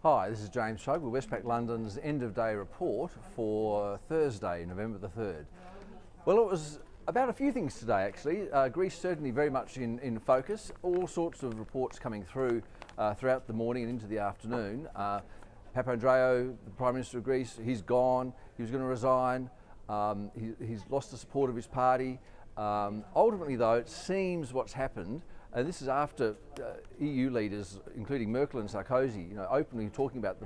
Hi, this is James Shug with Westpac London's end of day report for Thursday, November the 3rd. Well, it was about a few things today actually. Greece certainly very much in focus. All sorts of reports coming through throughout the morning and into the afternoon. Papandreou, the Prime Minister of Greece, he's gone. He was going to resign. He's lost the support of his party. Ultimately though, it seems what's happened, and this is after EU leaders, including Merkel and Sarkozy, openly talking about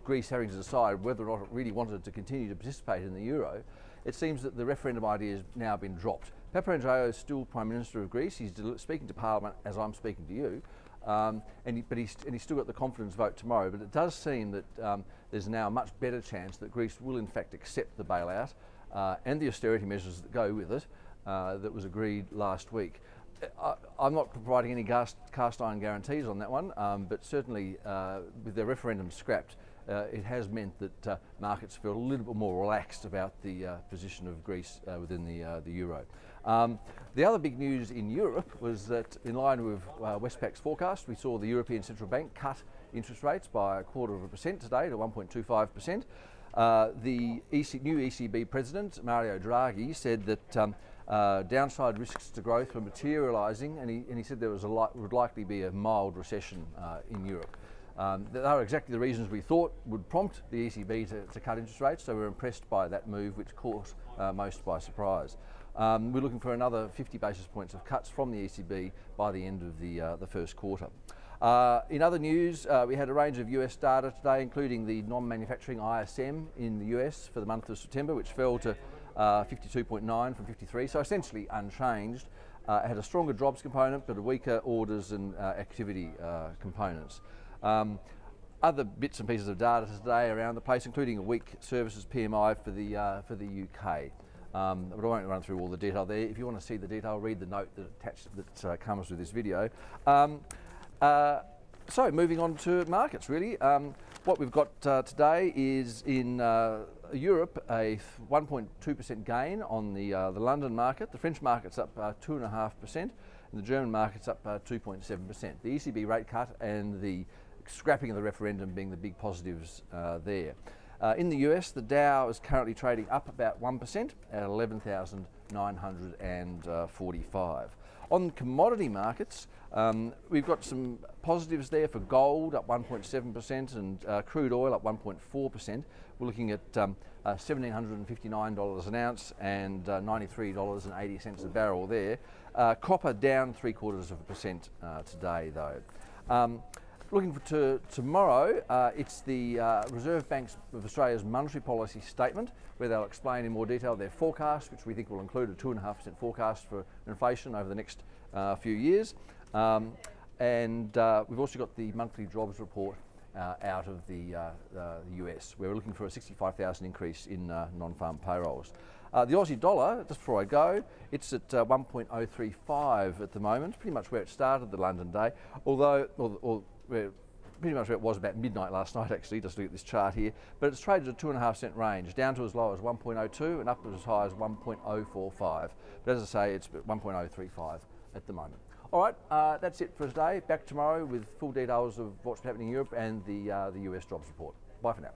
Greece having to decide whether or not it really wanted to continue to participate in the euro. It seems that the referendum idea has now been dropped. Papandreou is still Prime Minister of Greece. He's speaking to Parliament as I'm speaking to you, but he's still got the confidence vote tomorrow. But it does seem that there's now a much better chance that Greece will in fact accept the bailout and the austerity measures that go with it that was agreed last week. I'm not providing any cast iron guarantees on that one, but certainly with the referendum scrapped, it has meant that markets feel a little bit more relaxed about the position of Greece within the euro. The other big news in Europe was that, in line with Westpac's forecast, we saw the European Central Bank cut interest rates by 0.25% today to 1.25%. The new ECB President, Mario Draghi, said that downside risks to growth were materialising, and he said there would likely be a mild recession in Europe. They are exactly the reasons we thought would prompt the ECB to cut interest rates, so we're impressed by that move, which caught most by surprise. We're looking for another 50 basis points of cuts from the ECB by the end of the first quarter. In other news, we had a range of US data today, including the non-manufacturing ISM in the US for the month of September, which fell to 52.9 from 53, so essentially unchanged. It had a stronger jobs component, but a weaker orders and activity components. Other bits and pieces of data today around the place, including a weak services PMI for the UK. But I won't run through all the detail there. If you want to see the detail, read the note that comes with this video. So moving on to markets, really. What we've got today is in Europe a 1.2% gain on the London market. The French market's up 2.5%, and the German market's up 2.7%. The ECB rate cut and the scrapping of the referendum being the big positives there. In the US, the Dow is currently trading up about 1% at 11,945. On commodity markets, we've got some positives there for gold up 1.7% and crude oil up 1.4%. We're looking at $1,759 an ounce and $93.80 a barrel there. Copper down 0.75% today though. Looking to tomorrow, it's the Reserve Bank of Australia's monetary policy statement, where they'll explain in more detail their forecast, which we think will include a 2.5% forecast for inflation over the next few years. And we've also got the monthly jobs report out of the US, where we're looking for a 65,000 increase in non-farm payrolls. The Aussie dollar, just before I go, it's at 1.035 at the moment, pretty much where it started the London day, although, pretty much where it was about midnight last night actually, just look at this chart here, but it's traded a 2.5 cent range, down to as low as 1.02 and up as high as 1.045. But as I say, it's at 1.035 at the moment. All right, that's it for today. Back tomorrow with full details of what's happening in Europe and the US jobs report. Bye for now.